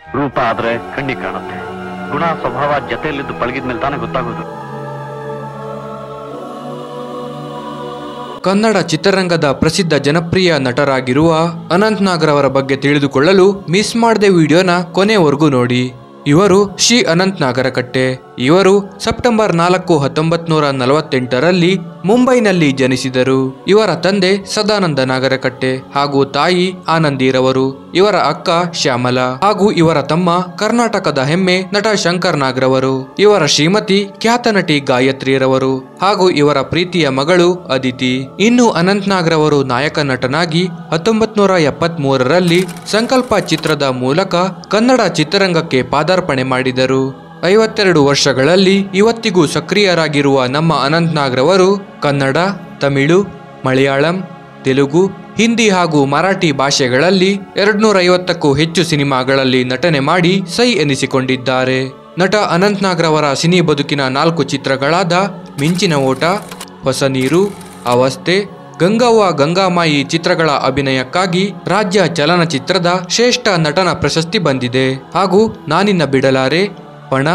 ರೂಪ ಆದ್ರೆ ಕಣ್ಣಿಗೆ ಕಾಣುತ್ತೆ, ಗುಣ ಸ್ವಭಾವ ಜೊತೆಯಲ್ಲಿದ್ದು ಪಳಗಿದ್ಮೇಲೆ ತಾನೇ ಗೊತ್ತಾಗೋದು. ಕನ್ನಡ ಚಿತ್ರರಂಗದ ಪ್ರಸಿದ್ಧ ಜನಪ್ರಿಯ ನಟರಾಗಿರುವ ಅನಂತ್ ನಾಗ್ ರವರ ಬಗ್ಗೆ ತಿಳಿದುಕೊಳ್ಳಲು ಮಿಸ್ ಮಾಡದೆ ವಿಡಿಯೋನ ಕೊನೆವರೆಗೂ ನೋಡಿ. ಇವರು ಶ್ರೀ ಅನಂತ್ ನಾಗರಕಟ್ಟೆ. ಇವರು ಸೆಪ್ಟೆಂಬರ್ 4, 1948ರಲ್ಲಿ ಮುಂಬೈನಲ್ಲಿ ಜನಿಸಿದರು. ಇವರ ತಂದೆ ಸದಾನಂದ ನಾಗರಕಟ್ಟೆ ಹಾಗೂ ತಾಯಿ ಆನಂದಿರವರು. ಇವರ ಅಕ್ಕ ಶ್ಯಾಮಲಾ ಹಾಗೂ ಇವರ ತಮ್ಮ ಕರ್ನಾಟಕದ ಹೆಮ್ಮೆ ನಟ ಶಂಕರ್ ನಾಗ್ ರವರು. ಇವರ ಶ್ರೀಮತಿ ಖ್ಯಾತ ನಟಿ ಗಾಯತ್ರಿರವರು ಹಾಗೂ ಇವರ ಪ್ರೀತಿಯ ಮಗಳು ಅದಿತಿ. ಇನ್ನು ಅನಂತ್ ನಾಗ್ ರವರು ನಾಯಕ ನಟನಾಗಿ 1973ರಲ್ಲಿ ಸಂಕಲ್ಪ ಚಿತ್ರದ ಮೂಲಕ ಕನ್ನಡ ಚಿತ್ರರಂಗಕ್ಕೆ ಪಾದಾರ್ಪಣೆ ಮಾಡಿದರು. 52 ವರ್ಷಗಳಲ್ಲಿ ಇವತ್ತಿಗೂ ಸಕ್ರಿಯರಾಗಿರುವ ನಮ್ಮ ಅನಂತ್ ನಾಗ್ ರವರು ಕನ್ನಡ, ತಮಿಳು, ಮಲಯಾಳಂ, ತೆಲುಗು, ಹಿಂದಿ ಹಾಗೂ ಮರಾಠಿ ಭಾಷೆಗಳಲ್ಲಿ 250ಕ್ಕೂ ಹೆಚ್ಚು ಸಿನಿಮಾಗಳಲ್ಲಿ ನಟನೆ ಮಾಡಿ ಸೈ ಎನಿಸಿಕೊಂಡಿದ್ದಾರೆ. ನಟ ಅನಂತ್ ನಾಗ್ ರವರ ಸಿನಿ ಬದುಕಿನ 4 ಚಿತ್ರಗಳಾದ ಮಿಂಚಿನ ಓಟ, ಹೊಸ ನೀರು, ಅವಸ್ಥೆ, ಗಂಗವ್ವ ಗಂಗಾಮಾಯಿ ಚಿತ್ರಗಳ ಅಭಿನಯಕ್ಕಾಗಿ ರಾಜ್ಯ ಚಲನಚಿತ್ರದ ಶ್ರೇಷ್ಠ ನಟನ ಪ್ರಶಸ್ತಿ ಬಂದಿದೆ. ಹಾಗೂ ನಾನಿನ್ನ ಬಿಡಲಾರೆ, ಪಣ,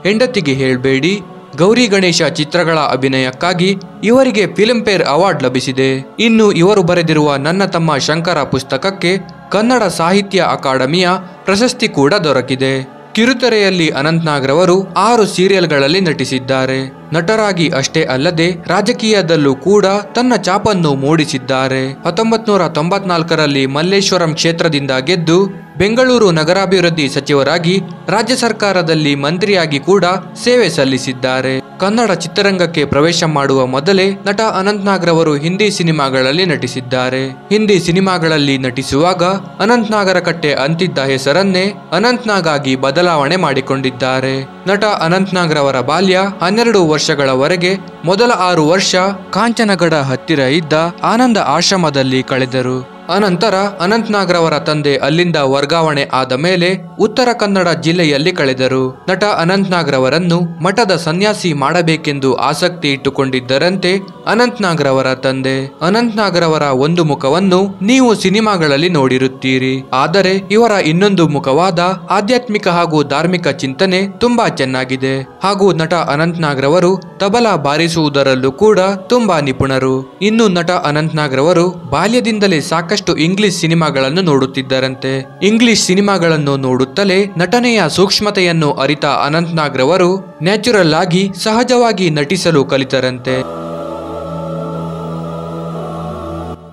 ಹೆಂಡತಿಗೆ ಹೇಳ್ಬೇಡಿ, ಗೌರಿ ಗಣೇಶ ಚಿತ್ರಗಳ ಅಭಿನಯಕ್ಕಾಗಿ ಇವರಿಗೆ ಫಿಲ್ಮ್ಫೇರ್ ಅವಾರ್ಡ್ ಲಭಿಸಿದೆ. ಇನ್ನು ಇವರು ಬರೆದಿರುವ ನನ್ನ ತಮ್ಮ ಶಂಕರ ಪುಸ್ತಕಕ್ಕೆ ಕನ್ನಡ ಸಾಹಿತ್ಯ ಅಕಾಡೆಮಿಯ ಪ್ರಶಸ್ತಿ ಕೂಡ ದೊರಕಿದೆ. ಕಿರುತೆರೆಯಲ್ಲಿ ಅನಂತ್ ನಾಗ್ ರವರು 6 ಸೀರಿಯಲ್ಗಳಲ್ಲಿ ನಟಿಸಿದ್ದಾರೆ. ನಟರಾಗಿ ಅಷ್ಟೇ ಅಲ್ಲದೆ ರಾಜಕೀಯದಲ್ಲೂ ಕೂಡ ತನ್ನ ಛಾಪನ್ನು ಮೂಡಿಸಿದ್ದಾರೆ. 1994ರಲ್ಲಿ ಮಲ್ಲೇಶ್ವರಂ ಕ್ಷೇತ್ರದಿಂದ ಗೆದ್ದು ಬೆಂಗಳೂರು ನಗರಾಭಿವೃದ್ಧಿ ಸಚಿವರಾಗಿ ರಾಜ್ಯ ಸರ್ಕಾರದಲ್ಲಿ ಮಂತ್ರಿಯಾಗಿ ಕೂಡ ಸೇವೆ ಸಲ್ಲಿಸಿದ್ದಾರೆ. ಕನ್ನಡ ಚಿತ್ರರಂಗಕ್ಕೆ ಪ್ರವೇಶ ಮಾಡುವ ಮೊದಲೇ ನಟ ಅನಂತ್ ನಾಗ್ ರವರು ಹಿಂದಿ ಸಿನಿಮಾಗಳಲ್ಲಿ ನಟಿಸಿದ್ದಾರೆ. ಹಿಂದಿ ಸಿನಿಮಾಗಳಲ್ಲಿ ನಟಿಸುವಾಗ ಅನಂತ್ ನಾಗರಕಟ್ಟೆ ಅಂತಿದ್ದ ಹೆಸರನ್ನೇ ಅನಂತ್ ನಾಗ್ ಆಗಿ ಬದಲಾವಣೆ ಮಾಡಿಕೊಂಡಿದ್ದಾರೆ. ನಟ ಅನಂತ್ ನಾಗ್ ರವರ ಬಾಲ್ಯ 12 ವರ್ಷಗಳವರೆಗೆ ಮೊದಲ 6 ವರ್ಷ ಕಾಂಚನಗಡ ಹತ್ತಿರ ಇದ್ದ ಆನಂದ ಆಶ್ರಮದಲ್ಲಿ ಕಳೆದರು. ಅನಂತರ ಅನಂತ್ ನಾಗ್ ರವರ ತಂದೆ ಅಲ್ಲಿಂದ ವರ್ಗಾವಣೆ ಆದ ಮೇಲೆ ಉತ್ತರ ಕನ್ನಡ ಜಿಲ್ಲೆಯಲ್ಲಿ ಕಳೆದರು. ನಟ ಅನಂತ್ ನಾಗ್ ರವರನ್ನು ಮಠದ ಸನ್ಯಾಸಿ ಮಾಡಬೇಕೆಂದು ಆಸಕ್ತಿ ಇಟ್ಟುಕೊಂಡಿದ್ದರಂತೆ ಅನಂತ್ ನಾಗ್ ರವರ ತಂದೆ. ಅನಂತ್ ನಾಗ್ ರವರ ಒಂದು ಮುಖವನ್ನು ನೀವು ಸಿನಿಮಾಗಳಲ್ಲಿ ನೋಡಿರುತ್ತೀರಿ, ಆದರೆ ಇವರ ಇನ್ನೊಂದು ಮುಖವಾದ ಆಧ್ಯಾತ್ಮಿಕ ಹಾಗೂ ಧಾರ್ಮಿಕ ಚಿಂತನೆ ತುಂಬಾ ಚೆನ್ನಾಗಿದೆ. ಹಾಗೂ ನಟ ಅನಂತ್ ನಾಗ್ ರವರು ತಬಲಾ ಬಾರಿಸುವುದರಲ್ಲೂ ಕೂಡ ತುಂಬಾ ನಿಪುಣರು. ಇನ್ನು ನಟ ಅನಂತ್ ನಾಗ್ ರವರು ಬಾಲ್ಯದಿಂದಲೇ ಸಾಕಷ್ಟು ಇಂಗ್ಲಿಷ್ ಸಿನಿಮಾಗಳನ್ನು ನೋಡುತ್ತಿದ್ದರಂತೆ. ಇಂಗ್ಲಿಷ್ ಸಿನಿಮಾಗಳನ್ನು ನೋಡುತ್ತಲೇ ನಟನೆಯ ಸೂಕ್ಷ್ಮತೆಯನ್ನು ಅರಿತ ಅನಂತ್ ನಾಗ್ ರವರು ನ್ಯಾಚುರಲ್ ಆಗಿ ಸಹಜವಾಗಿ ನಟಿಸಲು ಕಲಿತರಂತೆ.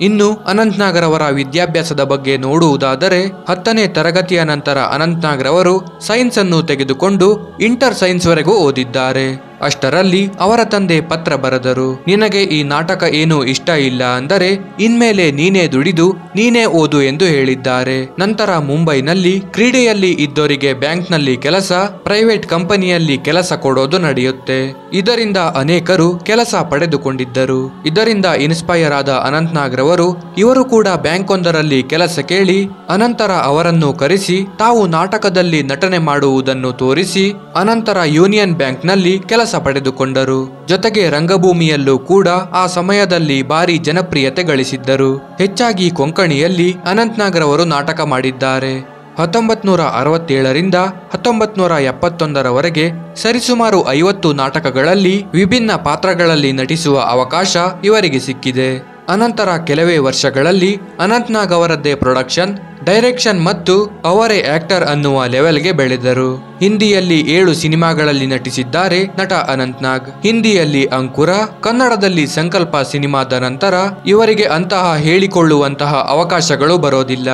ಇನ್ನು ಅನಂತ್ ನಾಗ್ ರವರ ವಿದ್ಯಾಭ್ಯಾಸದ ಬಗ್ಗೆ ನೋಡುವುದಾದರೆ 10ನೇ ತರಗತಿಯ ನಂತರ ಅನಂತ್ ನಾಗ್ ರವರು ಸೈನ್ಸ್ ಅನ್ನು ತೆಗೆದುಕೊಂಡು ಇಂಟರ್ ಸೈನ್ಸ್ ವರೆಗೂ ಓದಿದ್ದಾರೆ. ಅಷ್ಟರಲ್ಲಿ ಅವರ ತಂದೆ ಪತ್ರ ಬರೆದರು, ನಿನಗೆ ಈ ನಾಟಕ ಏನೂ ಇಷ್ಟ ಇಲ್ಲ ಅಂದರೆ ಇನ್ಮೇಲೆ ನೀನೇ ದುಡಿದು ನೀನೇ ಓದು ಎಂದು ಹೇಳಿದ್ದಾರೆ. ನಂತರ ಮುಂಬೈನಲ್ಲಿ ಕ್ರೀಡೆಯಲ್ಲಿ ಇದ್ದವರಿಗೆ ಬ್ಯಾಂಕ್ನಲ್ಲಿ ಕೆಲಸ, ಪ್ರೈವೇಟ್ ಕಂಪನಿಯಲ್ಲಿ ಕೆಲಸ ಕೊಡೋದು ನಡೆಯುತ್ತೆ. ಇದರಿಂದ ಅನೇಕರು ಕೆಲಸ ಪಡೆದುಕೊಂಡಿದ್ದರು. ಇದರಿಂದ ಇನ್ಸ್ಪೈರ್ ಆದ ಅನಂತ್ ನಾಗ್ ರವರು ಇವರು ಕೂಡ ಬ್ಯಾಂಕ್ ಒಂದರಲ್ಲಿ ಕೆಲಸ ಕೇಳಿ ಅನಂತರ ಅವರನ್ನು ಕರೆಸಿ ತಾವು ನಾಟಕದಲ್ಲಿ ನಟನೆ ಮಾಡುವುದನ್ನು ತೋರಿಸಿ ಅನಂತರ ಯೂನಿಯನ್ ಬ್ಯಾಂಕ್ ನಲ್ಲಿ ಕೆಲಸ ಪಡೆದುಕೊಂಡರು. ಜೊತೆಗೆ ರಂಗಭೂಮಿಯಲ್ಲೂ ಕೂಡ ಆ ಸಮಯದಲ್ಲಿ ಭಾರಿ ಜನಪ್ರಿಯತೆ ಗಳಿಸಿದ್ದರು. ಹೆಚ್ಚಾಗಿ ಕೊಂಕಣಿಯಲ್ಲಿ ಅನಂತ್ ನಾಗ್ ರವರು ನಾಟಕ ಮಾಡಿದ್ದಾರೆ. 1967ರಿಂದ 1971ರವರೆಗೆ ಸರಿಸುಮಾರು 50 ನಾಟಕಗಳಲ್ಲಿ ವಿಭಿನ್ನ ಪಾತ್ರಗಳಲ್ಲಿ ನಟಿಸುವ ಅವಕಾಶ ಇವರಿಗೆ ಸಿಕ್ಕಿದೆ. ಅನಂತರ ಕೆಲವೇ ವರ್ಷಗಳಲ್ಲಿ ಅನಂತ್ ನಾಗ್ ಅವರದ್ದೇ ಪ್ರೊಡಕ್ಷನ್, ಡೈರೆಕ್ಷನ್ ಮತ್ತು ಅವರೇ ಆಕ್ಟರ್ ಅನ್ನುವ ಲೆವೆಲ್ಗೆ ಬೆಳೆದರು. ಹಿಂದಿಯಲ್ಲಿ 7 ಸಿನಿಮಾಗಳಲ್ಲಿ ನಟಿಸಿದ್ದಾರೆ ನಟ ಅನಂತ್ ನಾಗ್. ಹಿಂದಿಯಲ್ಲಿ ಅಂಕುರ, ಕನ್ನಡದಲ್ಲಿ ಸಂಕಲ್ಪ ಸಿನಿಮಾದ ನಂತರ ಇವರಿಗೆ ಅಂತಹ ಹೇಳಿಕೊಳ್ಳುವಂತಹ ಅವಕಾಶಗಳು ಬರೋದಿಲ್ಲ.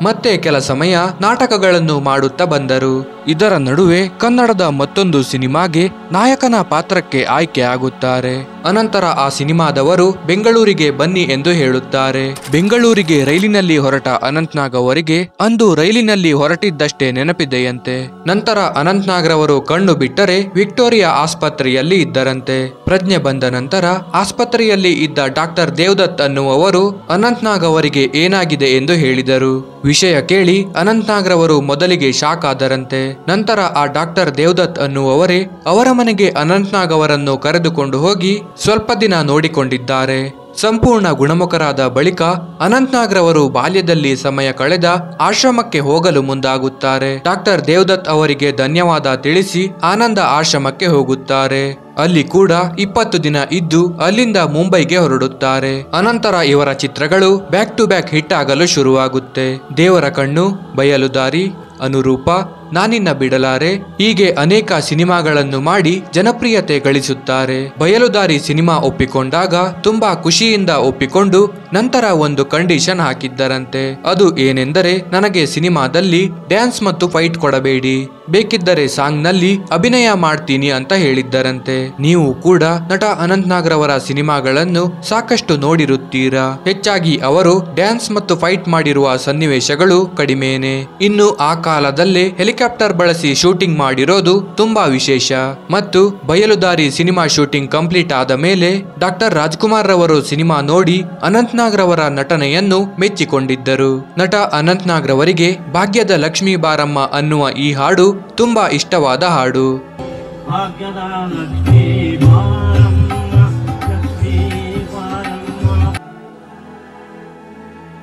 ಮತ್ತೆ ಕೆಲ ಸಮಯ ನಾಟಕಗಳನ್ನು ಮಾಡುತ್ತಾ ಬಂದರು. ಇದರ ನಡುವೆ ಕನ್ನಡದ ಮತ್ತೊಂದು ಸಿನಿಮಾಗೆ ನಾಯಕನ ಪಾತ್ರಕ್ಕೆ ಆಯ್ಕೆ ಆಗುತ್ತಾರೆ. ಅನಂತರ ಆ ಸಿನಿಮಾದವರು ಬೆಂಗಳೂರಿಗೆ ಬನ್ನಿ ಎಂದು ಹೇಳುತ್ತಾರೆ. ಬೆಂಗಳೂರಿಗೆ ರೈಲಿನಲ್ಲಿ ಹೊರಟ ಅನಂತ್ ನಾಗ್ ಅವರಿಗೆ ಅಂದು ರೈಲಿನಲ್ಲಿ ಹೊರಟಿದ್ದಷ್ಟೇ ನೆನಪಿದೆಯಂತೆ. ನಂತರ ಅನಂತ್ ನಾಗ್ ರವರು ಕಣ್ಣು ಬಿಟ್ಟರೆ ವಿಕ್ಟೋರಿಯಾ ಆಸ್ಪತ್ರೆಯಲ್ಲಿ ಇದ್ದರಂತೆ. ಪ್ರಜ್ಞೆ ಬಂದ ನಂತರ ಆಸ್ಪತ್ರೆಯಲ್ಲಿ ಇದ್ದ ಡಾಕ್ಟರ್ ದೇವದತ್ ಅನ್ನುವವರು ಅನಂತ್ ನಾಗ್ ಅವರಿಗೆ ಏನಾಗಿದೆ ಎಂದು ಹೇಳಿದರು. ವಿಷಯ ಕೇಳಿ ಅನಂತ್ ನಾಗ್ ರವರು ಮೊದಲಿಗೆ ಶಾಕ್ ಆದರಂತೆ. ನಂತರ ಆ ಡಾಕ್ಟರ್ ದೇವದತ್ ಅನ್ನುವವರೇ ಅವರ ಮನೆಗೆ ಅನಂತ್ ನಾಗ್ ಅವರನ್ನು ಕರೆದುಕೊಂಡು ಹೋಗಿ ಸ್ವಲ್ಪ ದಿನ ನೋಡಿಕೊಂಡಿದ್ದಾರೆ. ಸಂಪೂರ್ಣ ಗುಣಮುಖರಾದ ಬಳಿಕ ಅನಂತ್ನಾಗ್ ರವರು ಬಾಲ್ಯದಲ್ಲಿ ಸಮಯ ಕಳೆದ ಆಶ್ರಮಕ್ಕೆ ಹೋಗಲು ಮುಂದಾಗುತ್ತಾರೆ. ಡಾಕ್ಟರ್ ದೇವದತ್ ಅವರಿಗೆ ಧನ್ಯವಾದ ತಿಳಿಸಿ ಆನಂದ ಆಶ್ರಮಕ್ಕೆ ಹೋಗುತ್ತಾರೆ. ಅಲ್ಲಿ ಕೂಡ 20 ದಿನ ಇದ್ದು ಅಲ್ಲಿಂದ ಮುಂಬೈಗೆ ಹೊರಡುತ್ತಾರೆ. ಅನಂತರ ಇವರ ಚಿತ್ರಗಳು ಬ್ಯಾಕ್ ಟು ಬ್ಯಾಕ್ ಹಿಟ್ ಆಗಲು ಶುರುವಾಗುತ್ತೆ. ದೇವರ ಕಣ್ಣು, ಬಯಲುದಾರಿ, ಅನುರೂಪ, ನಾನಿನ್ನ ಬಿಡಲಾರೆ ಹೀಗೆ ಅನೇಕ ಸಿನಿಮಾಗಳನ್ನು ಮಾಡಿ ಜನಪ್ರಿಯತೆ ಗಳಿಸುತ್ತಾರೆ. ಬಯಲುದಾರಿ ಸಿನಿಮಾ ಒಪ್ಪಿಕೊಂಡಾಗ ತುಂಬಾ ಖುಷಿಯಿಂದ ಒಪ್ಪಿಕೊಂಡು ನಂತರ ಒಂದು ಕಂಡೀಷನ್ ಹಾಕಿದ್ದರಂತೆ. ಅದು ಏನೆಂದರೆ, ನನಗೆ ಸಿನಿಮಾದಲ್ಲಿ ಡ್ಯಾನ್ಸ್ ಮತ್ತು ಫೈಟ್ ಕೊಡಬೇಡಿ, ಬೇಕಿದ್ದರೆ ಸಾಂಗ್ ನಲ್ಲಿ ಅಭಿನಯ ಮಾಡ್ತೀನಿ ಅಂತ ಹೇಳಿದ್ದರಂತೆ. ನೀವು ಕೂಡ ನಟ ಅನಂತ್ನಾಗ್ ರವರ ಸಿನಿಮಾಗಳನ್ನು ಸಾಕಷ್ಟು ನೋಡಿರುತ್ತೀರಾ. ಹೆಚ್ಚಾಗಿ ಅವರು ಡ್ಯಾನ್ಸ್ ಮತ್ತು ಫೈಟ್ ಮಾಡಿರುವ ಸನ್ನಿವೇಶಗಳು ಕಡಿಮೆನೆ. ಇನ್ನು ಆ ಕಾಲದಲ್ಲೇ ಹೆಲಿಕಾಪ್ಟರ್ ಬಳಸಿ ಶೂಟಿಂಗ್ ಮಾಡಿರೋದು ತುಂಬಾ ವಿಶೇಷ. ಮತ್ತು ಬಯಲುದಾರಿ ಸಿನಿಮಾ ಶೂಟಿಂಗ್ ಕಂಪ್ಲೀಟ್ ಆದ ಮೇಲೆ ಡಾಕ್ಟರ್ ರಾಜ್ಕುಮಾರ್ ರವರು ಸಿನಿಮಾ ನೋಡಿ ಅನಂತ್ನಾಗ್ ರವರ ನಟನೆಯನ್ನು ಮೆಚ್ಚಿಕೊಂಡಿದ್ದರು. ನಟ ಅನಂತ್ನಾಗ್ ರವರಿಗೆ ಭಾಗ್ಯದ ಲಕ್ಷ್ಮೀ ಬಾರಮ್ಮ ಅನ್ನುವ ಈ ಹಾಡು ತುಂಬಾ ಇಷ್ಟವಾದ ಹಾಡು.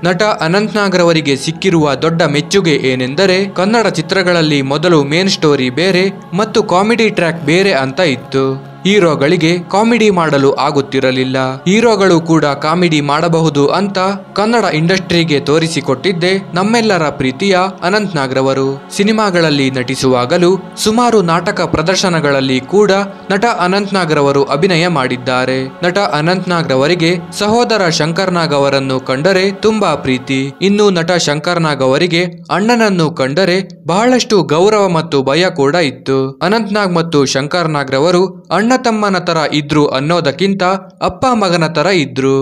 ನಟ ಅನಂತ್ನಾಗ್ ರವರಿಗೆ ಸಿಕ್ಕಿರುವ ದೊಡ್ಡ ಮೆಚ್ಚುಗೆ ಏನೆಂದರೆ, ಕನ್ನಡ ಚಿತ್ರಗಳಲ್ಲಿ ಮೊದಲು ಮೇನ್ ಸ್ಟೋರಿ ಬೇರೆ ಮತ್ತು ಕಾಮಿಡಿ ಟ್ರ್ಯಾಕ್ ಬೇರೆ ಅಂತ ಇತ್ತು. ಹೀರೋಗಳಿಗೆ ಕಾಮಿಡಿ ಮಾಡಲು ಆಗುತ್ತಿರಲಿಲ್ಲ. ಹೀರೋಗಳು ಕೂಡ ಕಾಮಿಡಿ ಮಾಡಬಹುದು ಅಂತ ಕನ್ನಡ ಇಂಡಸ್ಟ್ರಿಗೆ ತೋರಿಸಿಕೊಟ್ಟಿದ್ದೆ ನಮ್ಮೆಲ್ಲರ ಪ್ರೀತಿಯ ಅನಂತ್ನಾಗ್ ರವರು. ಸಿನಿಮಾಗಳಲ್ಲಿ ನಟಿಸುವಾಗಲೂ ಸುಮಾರು ನಾಟಕ ಪ್ರದರ್ಶನಗಳಲ್ಲಿ ಕೂಡ ನಟ ಅನಂತ್ನಾಗ್ ರವರು ಅಭಿನಯ ಮಾಡಿದ್ದಾರೆ. ನಟ ಅನಂತ್ನಾಗ್ ರವರಿಗೆ ಸಹೋದರ ಶಂಕರ್ ನಾಗ್ ಅವರನ್ನು ಕಂಡರೆ ತುಂಬಾ ಪ್ರೀತಿ. ಇನ್ನು ನಟ ಶಂಕರ್ ನಾಗ್ ಅವರಿಗೆ ಅಣ್ಣನನ್ನು ಕಂಡರೆ ಬಹಳಷ್ಟು ಗೌರವ ಮತ್ತು ಭಯ ಕೂಡ ಇತ್ತು. ಅನಂತ್ನಾಗ್ ಮತ್ತು ಶಂಕರ್ ನಾಗ್ ರವರು ಅಣ್ಣ ತಮ್ಮನ ತರ ಇದ್ರು ಅನ್ನೋದಕ್ಕಿಂತ ಅಪ್ಪ ಮಗನ ತರ ಇದ್ರು.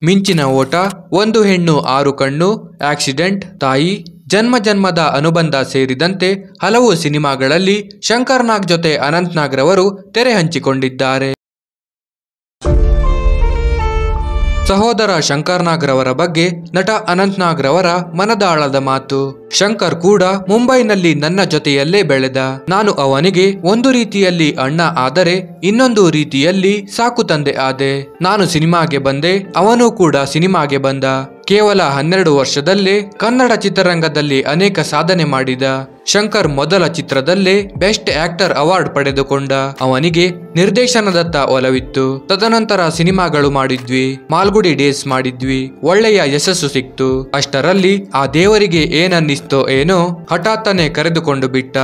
ಮಿಂಚಿನ ಓಟ, ಒಂದು ಹೆಣ್ಣು 6 ಕಣ್ಣು, ಆಕ್ಸಿಡೆಂಟ್, ತಾಯಿ, ಜನ್ಮ ಜನ್ಮದ ಅನುಬಂಧ ಸೇರಿದಂತೆ ಹಲವು ಸಿನಿಮಾಗಳಲ್ಲಿ ಶಂಕರ್ ನಾಗ್ ಜೊತೆ ಅನಂತ್ನಾಗ್ ರವರು ತೆರೆ ಹಂಚಿಕೊಂಡಿದ್ದಾರೆ. ಸಹೋದರ ಶಂಕರ್ ನಾಗ್ ರವರ ಬಗ್ಗೆ ನಟ ಅನಂತ್ನಾಗ್ ರವರ ಮನದಾಳದ ಮಾತು. ಶಂಕರ್ ಕೂಡ ಮುಂಬೈನಲ್ಲಿ ನನ್ನ ಜೊತೆಯಲ್ಲೇ ಬೆಳೆದ. ನಾನು ಅವನಿಗೆ ಒಂದು ರೀತಿಯಲ್ಲಿ ಅಣ್ಣ ಆದರೆ ಇನ್ನೊಂದು ರೀತಿಯಲ್ಲಿ ಸಾಕು ತಂದೆ ಆದೆ. ನಾನು ಸಿನಿಮಾಗೆ ಬಂದೆ, ಅವನು ಕೂಡ ಸಿನಿಮಾಗೆ ಬಂದ. ಕೇವಲ 12 ವರ್ಷದಲ್ಲೇ ಕನ್ನಡ ಚಿತ್ರರಂಗದಲ್ಲಿ ಅನೇಕ ಸಾಧನೆ ಮಾಡಿದ. ಶಂಕರ್ ಮೊದಲ ಚಿತ್ರದಲ್ಲೇ ಬೆಸ್ಟ್ ಆಕ್ಟರ್ ಅವಾರ್ಡ್ ಪಡೆದುಕೊಂಡ. ಅವನಿಗೆ ನಿರ್ದೇಶನದತ್ತ ಒಲವಿತ್ತು. ತದನಂತರ ಸಿನಿಮಾಗಳು ಮಾಡಿದ್ವಿ, ಮಾಲ್ಗುಡಿ ಡೇಸ್ ಮಾಡಿದ್ವಿ, ಒಳ್ಳೆಯ ಯಶಸ್ಸು ಸಿಕ್ತು. ಅಷ್ಟರಲ್ಲಿ ಆ ದೇವರಿಗೆ ಏನನ್ನಿಸ್ತೋ ಏನೋ ಹಠಾತ್ತನೆ ಕರೆದುಕೊಂಡು ಬಿಟ್ಟ.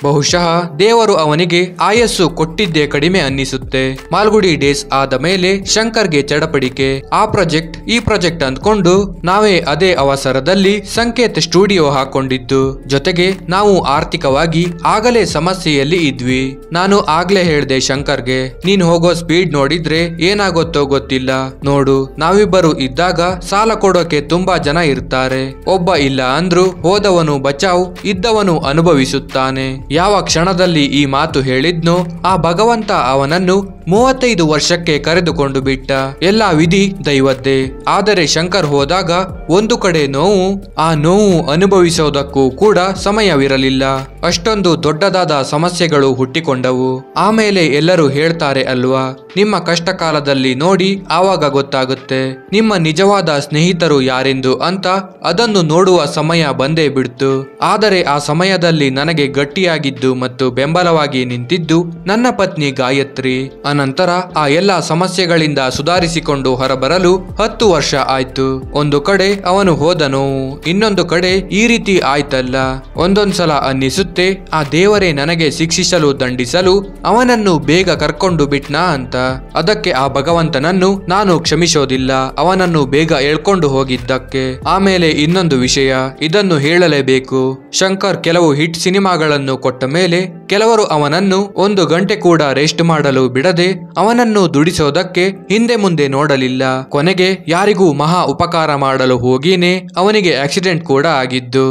ಬಹುಶಃ ದೇವರು ಅವನಿಗೆ ಆಯಸ್ಸು ಕೊಟ್ಟಿದ್ದೇ ಕಡಿಮೆ ಅನ್ನಿಸುತ್ತೆ. ಮಾಲ್ಗುಡಿ ಡೇಸ್ ಆದ ಮೇಲೆ ಶಂಕರ್ಗೆ ಚಡಪಡಿಕೆ. ಆ ಪ್ರಾಜೆಕ್ಟ್ ಈ ಪ್ರಾಜೆಕ್ಟ್ ಅಂದ್ಕೊಂಡು ನಾವೇ ಅದೇ ಅವಸರದಲ್ಲಿ ಸಂಕೇತ್ ಸ್ಟುಡಿಯೋ ಹಾಕೊಂಡಿದ್ದು. ಜೊತೆಗೆ ನಾವು ಆರ್ಥಿಕವಾಗಿ ಆಗಲೇ ಸಮಸ್ಯೆಯಲ್ಲಿ ಇದ್ವಿ. ನಾನು ಆಗ್ಲೇ ಹೇಳ್ದೆ ಶಂಕರ್ಗೆ, ನೀನ್ ಹೋಗೋ ಸ್ಪೀಡ್ ನೋಡಿದ್ರೆ ಏನಾಗುತ್ತೋ ಗೊತ್ತಿಲ್ಲ. ನೋಡು, ನಾವಿಬ್ಬರು ಇದ್ದಾಗ ಸಾಲ ಕೊಡೋಕೆ ತುಂಬಾ ಜನ ಇರ್ತಾರೆ. ಒಬ್ಬ ಇಲ್ಲ ಅಂದ್ರು ಹೋದವನು ಬಚಾವ್, ಇದ್ದವನು ಅನುಭವಿಸುತ್ತಾನೆ. ಯಾವ ಕ್ಷಣದಲ್ಲಿ ಈ ಮಾತು ಹೇಳಿದ್ನೋ ಆ ಭಗವಂತ ಅವನನ್ನು 35 ವರ್ಷಕ್ಕೆ ಕರೆದುಕೊಂಡು ಬಿಟ್ಟ. ಎಲ್ಲ ವಿಧಿ ದೈವದ್ದೇ. ಆದರೆ ಶಂಕರ್ ಹೋದಾಗ ಒಂದು ಕಡೆ ನೋವು, ಆ ನೋವು ಅನುಭವಿಸೋದಕ್ಕೂ ಕೂಡ ಸಮಯವಿರಲಿಲ್ಲ. ಅಷ್ಟೊಂದು ದೊಡ್ಡದಾದ ಸಮಸ್ಯೆಗಳು ಹುಟ್ಟಿಕೊಂಡವು. ಆಮೇಲೆ ಎಲ್ಲರೂ ಹೇಳ್ತಾರೆ ಅಲ್ವಾ, ನಿಮ್ಮ ಕಷ್ಟ ಕಾಲದಲ್ಲಿ ನೋಡಿ ಆವಾಗ ಗೊತ್ತಾಗುತ್ತೆ ನಿಮ್ಮ ನಿಜವಾದ ಸ್ನೇಹಿತರು ಯಾರೆಂದು ಅಂತ. ಅದನ್ನು ನೋಡುವ ಸಮಯ ಬಂದೇ ಬಿಡ್ತು. ಆದರೆ ಆ ಸಮಯದಲ್ಲಿ ನನಗೆ ಗಟ್ಟಿಯಾಗಿದ್ದು ಮತ್ತು ಬೆಂಬಲವಾಗಿ ನಿಂತಿದ್ದು ನನ್ನ ಪತ್ನಿ ಗಾಯತ್ರಿ. ಅನಂತರ ಆ ಎಲ್ಲ ಸಮಸ್ಯೆಗಳಿಂದ ಸುಧಾರಿಸಿಕೊಂಡು ಹೊರಬರಲು 10 ವರ್ಷ ಆಯ್ತು. ಒಂದು ಕಡೆ ಅವನು ಹೋದ ನೋವು, ಇನ್ನೊಂದು ಕಡೆ ಈ ರೀತಿ ಆಯ್ತಲ್ಲ. ಒಂದೊಂದ್ಸಲ ಅನ್ನಿಸುತ್ತೆ ಆ ದೇವರೇ ನನಗೆ ಶಿಕ್ಷಿಸಲು ದಂಡಿಸಲು ಅವನನ್ನು ಬೇಗ ಕರ್ಕೊಂಡು ಬಿಟ್ನಾ ಅಂತ. ಅದಕ್ಕೆ ಆ ಭಗವಂತನನ್ನು ನಾನು ಕ್ಷಮಿಸೋದಿಲ್ಲ, ಅವನನ್ನು ಬೇಗ ಎಳ್ಕೊಂಡು ಹೋಗಿದ್ದಕ್ಕೆ. ಆಮೇಲೆ ಇನ್ನೊಂದು ವಿಷಯ, ಇದನ್ನು ಹೇಳಲೇಬೇಕು. ಶಂಕರ್ ಕೆಲವು ಹಿಟ್ ಸಿನಿಮಾಗಳನ್ನು ಕೊಟ್ಟ ಮೇಲೆ ಕೆಲವರು ಅವನನ್ನು 1 ಗಂಟೆ ಕೂಡ ರೆಸ್ಟ್ ಮಾಡಲು ಬಿಡದೆ ಅವನನ್ನು ದುಡಿಸೋದಕ್ಕೆ ಹಿಂದೆ ಮುಂದೆ ನೋಡಲಿಲ್ಲ. ಕೊನೆಗೆ ಯಾರಿಗೂ ಮಹಾ ಉಪಕಾರ ಮಾಡಲು ಹೋಗಿನೇ ಅವನಿಗೆ ಆಕ್ಸಿಡೆಂಟ್ ಕೂಡ ಆಗಿದ್ದು.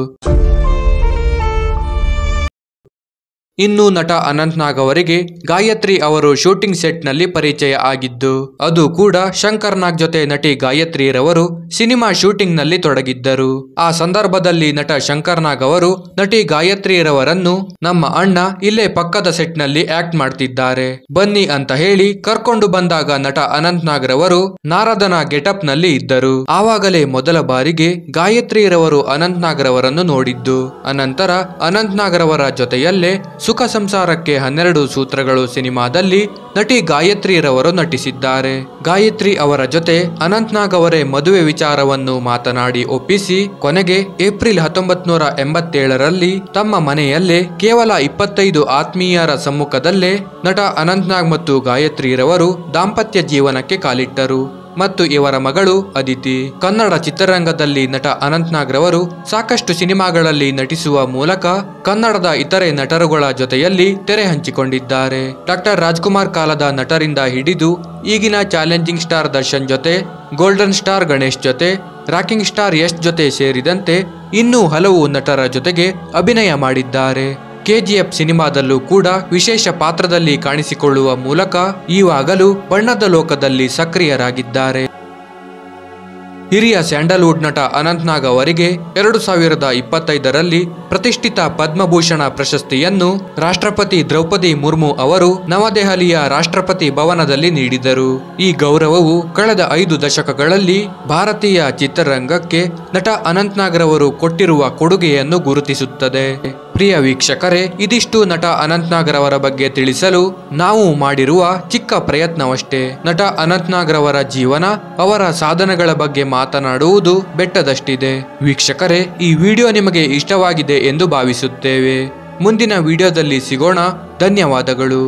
ಇನ್ನು ನಟ ಅನಂತ್ ನಾಗ್ ಅವರಿಗೆ ಗಾಯತ್ರಿ ಅವರು ಶೂಟಿಂಗ್ ಸೆಟ್ ನಲ್ಲಿ ಪರಿಚಯ ಆಗಿದ್ದು, ಅದು ಕೂಡ ಶಂಕರ್ ನಾಗ್ ಜೊತೆ ನಟಿ ಗಾಯತ್ರಿ ರವರು ಸಿನಿಮಾ ಶೂಟಿಂಗ್ ನಲ್ಲಿ ತೊಡಗಿದ್ದರು. ಆ ಸಂದರ್ಭದಲ್ಲಿ ನಟ ಶಂಕರ್ ನಾಗ್ ಅವರು ನಟಿ ಗಾಯತ್ರಿ ರವರನ್ನು ನಮ್ಮ ಅಣ್ಣ ಇಲ್ಲೇ ಪಕ್ಕದ ಸೆಟ್ ನಲ್ಲಿ ಆಕ್ಟ್ ಮಾಡ್ತಿದ್ದಾರೆ, ಬನ್ನಿ ಅಂತ ಹೇಳಿ ಕರ್ಕೊಂಡು ಬಂದಾಗ ನಟ ಅನಂತ್ ನಾಗ್ ರವರು ನಾರದನ ಗೆಟಪ್ ನಲ್ಲಿ ಇದ್ದರು. ಆವಾಗಲೇ ಮೊದಲ ಬಾರಿಗೆ ಗಾಯತ್ರಿ ರವರು ಅನಂತ್ ನಾಗ್ ರವರನ್ನು ನೋಡಿದ್ದು. ಅನಂತರ ಅನಂತ್ ನಾಗ್ ರವರ ಜೊತೆಯಲ್ಲೇ ಸುಖ ಸಂಸಾರಕ್ಕೆ 12 ಸೂತ್ರಗಳು ಸಿನಿಮಾದಲ್ಲಿ ನಟಿ ಗಾಯತ್ರಿ ರವರು ನಟಿಸಿದ್ದಾರೆ. ಗಾಯತ್ರಿ ಅವರ ಜೊತೆ ಅನಂತ್ ನಾಗ್ ಅವರೇ ಮದುವೆ ವಿಚಾರವನ್ನು ಮಾತನಾಡಿ ಒಪ್ಪಿಸಿ ಕೊನೆಗೆ ಏಪ್ರಿಲ್ 1987ರಲ್ಲಿ ತಮ್ಮ ಮನೆಯಲ್ಲೇ ಕೇವಲ 25 ಆತ್ಮೀಯರ ಸಮ್ಮುಖದಲ್ಲೇ ನಟ ಅನಂತ್ ನಾಗ್ ಮತ್ತು ಗಾಯತ್ರಿ ರವರು ದಾಂಪತ್ಯ ಜೀವನಕ್ಕೆ ಕಾಲಿಟ್ಟರು ಮತ್ತು ಇವರ ಮಗಳು ಅದಿತಿ. ಕನ್ನಡ ಚಿತ್ರರಂಗದಲ್ಲಿ ನಟ ಅನಂತ್ ನಾಗ್ ರವರು ಸಾಕಷ್ಟು ಸಿನಿಮಾಗಳಲ್ಲಿ ನಟಿಸುವ ಮೂಲಕ ಕನ್ನಡದ ಇತರೆ ನಟರುಗಳ ಜೊತೆಯಲ್ಲಿ ತೆರೆ ಹಂಚಿಕೊಂಡಿದ್ದಾರೆ. ಡಾಕ್ಟರ್ ರಾಜ್ಕುಮಾರ್ ಕಾಲದ ನಟರಿಂದ ಹಿಡಿದು ಈಗಿನ ಚಾಲೆಂಜಿಂಗ್ ಸ್ಟಾರ್ ದರ್ಶನ್ ಜೊತೆ, ಗೋಲ್ಡನ್ ಸ್ಟಾರ್ ಗಣೇಶ್ ಜೊತೆ, ರಾಕಿಂಗ್ ಸ್ಟಾರ್ ಯಶ್ ಜೊತೆ ಸೇರಿದಂತೆ ಇನ್ನೂ ಹಲವು ನಟರ ಜೊತೆಗೆ ಅಭಿನಯ ಮಾಡಿದ್ದಾರೆ. KGF ಸಿನಿಮಾದಲ್ಲೂ ಕೂಡ ವಿಶೇಷ ಪಾತ್ರದಲ್ಲಿ ಕಾಣಿಸಿಕೊಳ್ಳುವ ಮೂಲಕ ಈವಾಗಲೂ ಬಣ್ಣದ ಲೋಕದಲ್ಲಿ ಸಕ್ರಿಯರಾಗಿದ್ದಾರೆ. ಹಿರಿಯ ಸ್ಯಾಂಡಲ್ವುಡ್ ನಟ ಅನಂತ್ ನಾಗ್ ಅವರಿಗೆ 2025ರಲ್ಲಿ ಪ್ರತಿಷ್ಠಿತ ಪದ್ಮಭೂಷಣ ಪ್ರಶಸ್ತಿಯನ್ನು ರಾಷ್ಟ್ರಪತಿ ದ್ರೌಪದಿ ಮುರ್ಮು ಅವರು ನವದೆಹಲಿಯ ರಾಷ್ಟ್ರಪತಿ ಭವನದಲ್ಲಿ ನೀಡಿದರು. ಈ ಗೌರವವು ಕಳೆದ 5 ದಶಕಗಳಲ್ಲಿ ಭಾರತೀಯ ಚಿತ್ರರಂಗಕ್ಕೆ ನಟ ಅನಂತ್ ನಾಗ್ ರವರು ಕೊಟ್ಟಿರುವ ಕೊಡುಗೆಯನ್ನು ಗುರುತಿಸುತ್ತದೆ. ಪ್ರಿಯ ವೀಕ್ಷಕರೇ, ಇದಿಷ್ಟು ನಟ ಅನಂತ್ ನಾಗ್ ರವರ ಬಗ್ಗೆ ತಿಳಿಸಲು ನಾವು ಮಾಡಿರುವ ಚಿಕ್ಕ ಪ್ರಯತ್ನವಷ್ಟೇ. ನಟ ಅನಂತ್ ನಾಗ್ ರವರ ಜೀವನ, ಅವರ ಸಾಧನೆಗಳ ಬಗ್ಗೆ ಮಾತನಾಡುವುದು ಬೆಟ್ಟದಷ್ಟಿದೆ. ವೀಕ್ಷಕರೇ, ಈ ವಿಡಿಯೋ ನಿಮಗೆ ಇಷ್ಟವಾಗಿದೆ ಎಂದು ಭಾವಿಸುತ್ತೇವೆ. ಮುಂದಿನ ವಿಡಿಯೋದಲ್ಲಿ ಸಿಗೋಣ. ಧನ್ಯವಾದಗಳು.